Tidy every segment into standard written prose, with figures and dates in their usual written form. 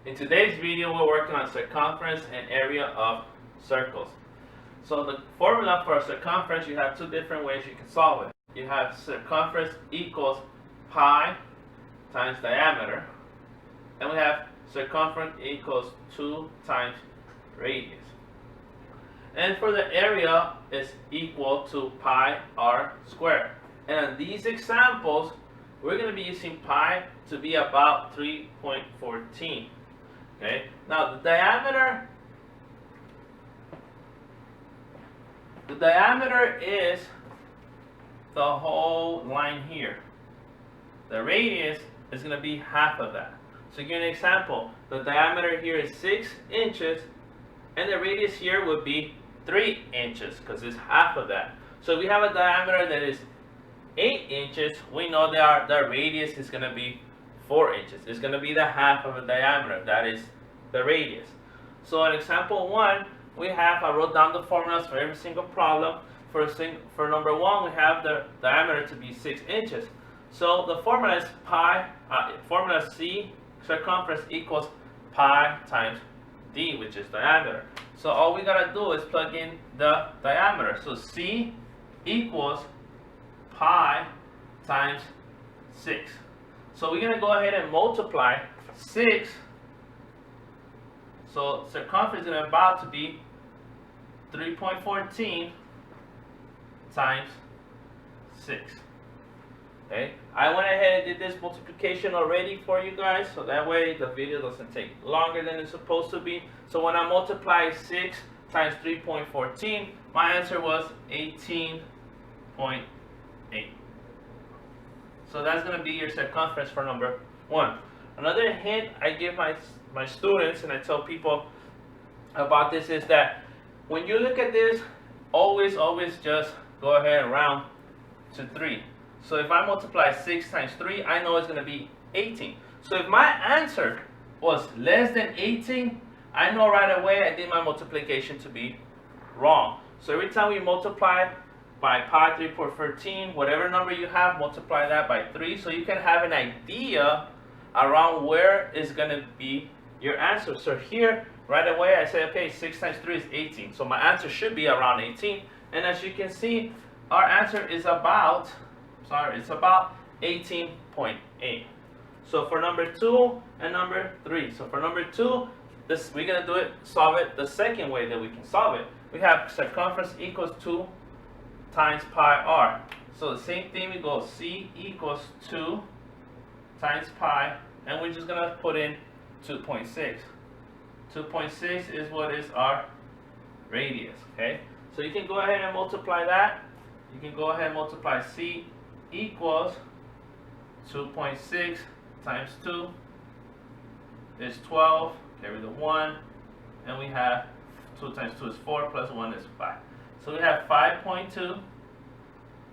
In today's video, we're working on circumference and area of circles. So the formula for a circumference, you have two different ways you can solve it. You have circumference equals pi times diameter, and we have circumference equals 2 times radius. And for the area, it's equal to pi r squared. And in these examples, we're going to be using pi to be about 3.14. Okay, now the diameter is the whole line here. The radius is going to be half of that. So give you an example. The diameter here is 6 inches, and the radius here would be 3 inches because it's half of that. So if we have a diameter that is 8 inches, we know that the radius is going to be 4 inches. It's going to be the half of a diameter. That is the radius. So in example 1, I wrote down the formulas for every single problem. For number 1, we have the diameter to be 6 inches. So the formula is formula C, circumference equals pi times d, which is diameter. So all we gotta do is plug in the diameter. So C equals pi times 6. So we're gonna go ahead and multiply 6. So circumference is about to be 3.14 times 6. Okay, I went ahead and did this multiplication already for you guys, so that way the video doesn't take longer than it's supposed to be. So when I multiply 6 times 3.14, my answer was 18.8. So that's going to be your circumference for number 1. Another hint I give my students, and I tell people about this, is that when you look at this, always just go ahead and round to 3. So if I multiply 6 times 3, I know it's going to be 18. So if my answer was less than 18, I know right away I did my multiplication to be wrong. So every time we multiply by pi 3.14, whatever number you have, multiply that by 3, so you can have an idea around where is going to be your answer. So here, right away, I say, okay, 6 times 3 is 18. So my answer should be around 18. And as you can see, our answer is about 18.8. So for number 2 and number 3. So for number 2, we're going to solve it the second way that we can solve it. We have circumference equals 2 times pi r. So the same thing, we go C equals 2 times pi, and we're just going to put in 2.6. 2.6 is what is our radius, okay? So you can go ahead and multiply that. You can go ahead and multiply C equals 2.6 times 2 is 12, carry the 1, and we have 2 times 2 is 4, plus 1 is 5. So we have 5.2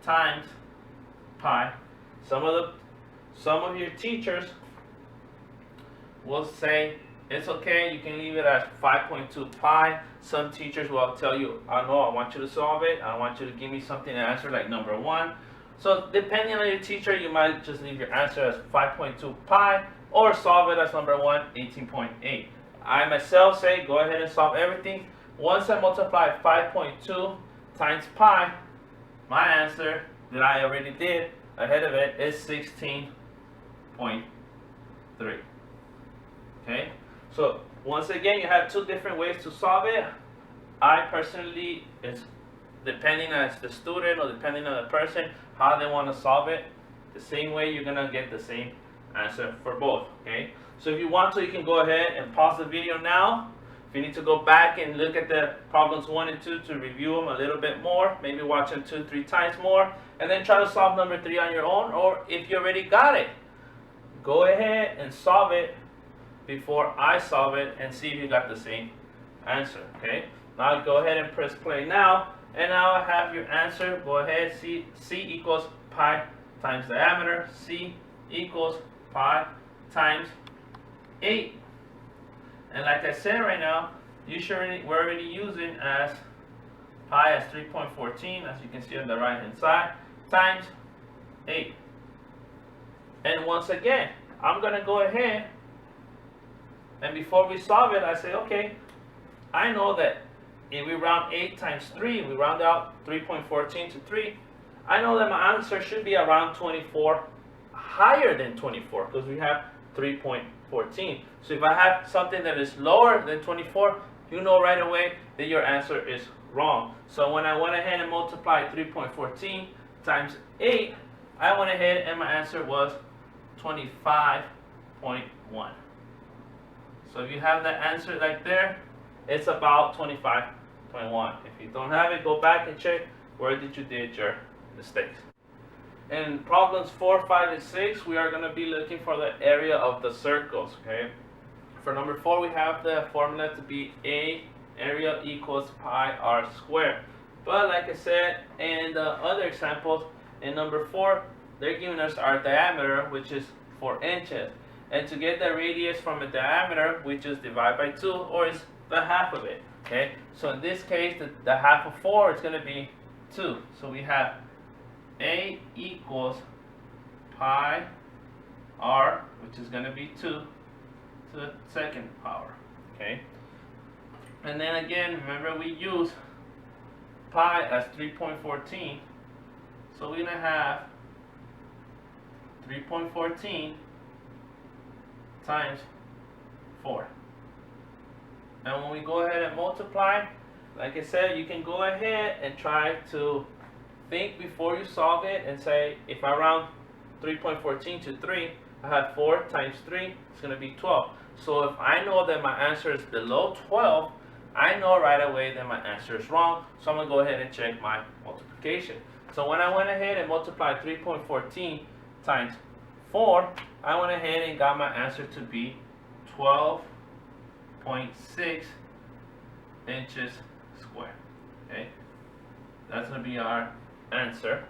times pi. Some of your teachers will say it's okay, you can leave it at 5.2 pi. Some teachers will tell you, I want you to solve it. I want you to give me something to answer like number 1. So depending on your teacher, you might just leave your answer as 5.2 pi or solve it as number 1, 18.8. I myself say go ahead and solve everything. Once I multiply 5.2 times pi, my answer that I already did ahead of it is 16.3. Okay, so once again, you have two different ways to solve it. I personally, it's depending on the student or depending on the person, how they want to solve it. The same way, you're going to get the same answer for both. Okay, so if you want to, you can go ahead and pause the video now. If you need to go back and look at the problems 1 and 2 to review them a little bit more, maybe watch them 2-3 times more, and then try to solve number 3 on your own. Or if you already got it, go ahead and solve it before I solve it and see if you got the same answer. Okay, now go ahead and press play now, and now I have your answer. Go ahead, C equals pi times diameter. C equals pi times 8. And like I said right now, we're already using as pi as 3.14, as you can see on the right hand side, times 8. And once again, I'm going to go ahead And before we solve it, I say, okay, I know that if we round 8 times 3, we round out 3.14 to 3. I know that my answer should be around 24, higher than 24, because we have 3.14. So if I have something that is lower than 24, you know right away that your answer is wrong. So when I went ahead and multiplied 3.14 times 8, I went ahead and my answer was 25.1. So if you have that answer right there, it's about 25.1. If you don't have it, go back and check where did you did your mistakes. In problems 4, 5, and 6, we are going to be looking for the area of the circles. Okay. For number 4, we have the formula to be A area equals pi r squared. But like I said in the other examples, in number 4, they're giving us our diameter, which is 4 inches. And to get the radius from a diameter, we just divide by 2, or it's the half of it. Okay. So in this case, the half of 4 is going to be 2. So we have A equals pi r, which is going to be 2 to the second power. Okay. And then again, remember we use pi as 3.14. So we're going to have 3.14 times 4. And when we go ahead and multiply, like I said, you can go ahead and try to think before you solve it and say, if I round 3.14 to 3, I have 4 times 3, it's going to be 12. So if I know that my answer is below 12, I know right away that my answer is wrong. So I'm going to go ahead and check my multiplication. So when I went ahead and multiplied 3.14 times 4, I went ahead and got my answer to be 12.6 inches squared. Okay, that's going to be our answer.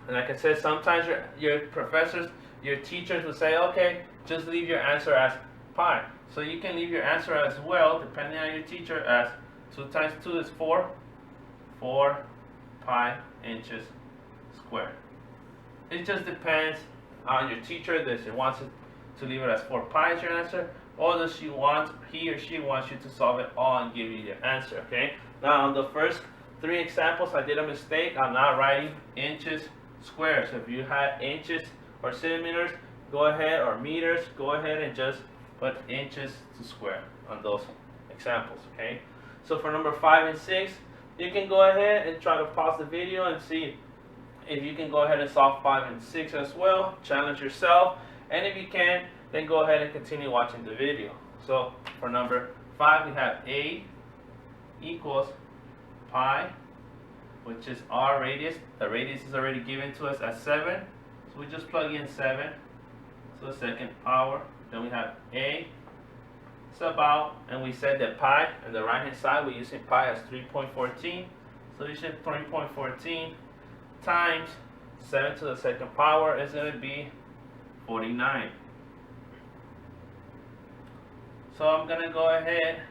And like I said, sometimes your professors, your teachers will say, okay, just leave your answer as pi. So you can leave your answer as well, depending on your teacher, as 2 times 2 is 4, 4 pi inches squared. It just depends on your teacher. Does he wants it to leave it as 4 pi as your answer, or does he or she wants you to solve it all and give you your answer. Okay. Now on the first 3 examples, I did a mistake. I'm not writing inches squared. So if you had inches or centimeters, go ahead, or meters, go ahead and just put inches to square on those examples. Okay. So for number 5 and 6, you can go ahead and try to pause the video and see if you can go ahead and solve 5 and 6 as well. Challenge yourself, and if you can, then go ahead and continue watching the video. So for number 5, we have A equals pi, which is our radius. The radius is already given to us as 7, so we just plug in 7 to the second power. Then we have A, it's about, and we said that pi on the right hand side, we're using pi as 3.14, so you should 3.14 times 7 to the second power is going to be 49. So I'm going to go ahead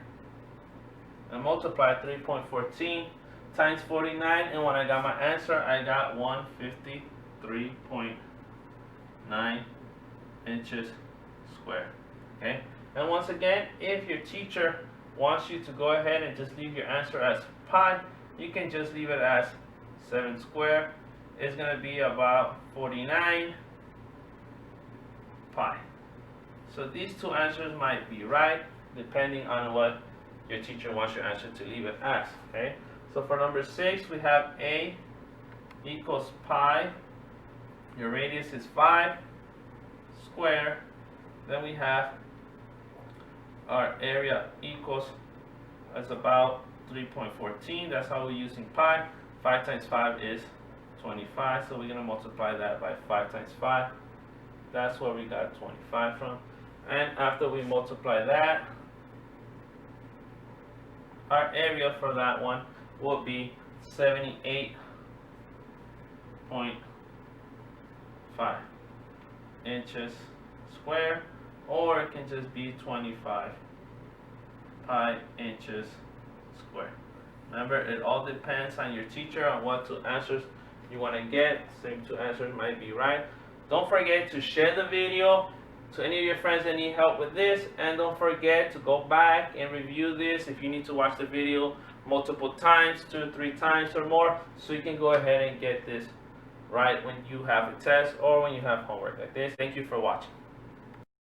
and multiply 3.14 times 49, and when I got my answer, I got 153.9 inches squared. Okay, and once again, if your teacher wants you to go ahead and just leave your answer as pi, you can just leave it as 7 squared. It's going to be about 49 pi. So these 2 answers might be right, depending on what your teacher wants your answer to leave it as. Okay, so for number 6, we have A equals pi. Your radius is 5 square. Then we have our area equals, that's about 3.14. That's how we're using pi. 5 times 5 is 25. So we're going to multiply that by 5 times 5. That's where we got 25 from. And after we multiply that, our area for that one will be 78.5 inches square, or it can just be 25 pi inches square. Remember, it all depends on your teacher on what 2 answers you want to get. Same 2 answers might be right. Don't forget to share the video to any of your friends that need help with this, and don't forget to go back and review this if you need to watch the video multiple times, 2 or 3 times or more, so you can go ahead and get this right when you have a test or when you have homework like this. Thank you for watching.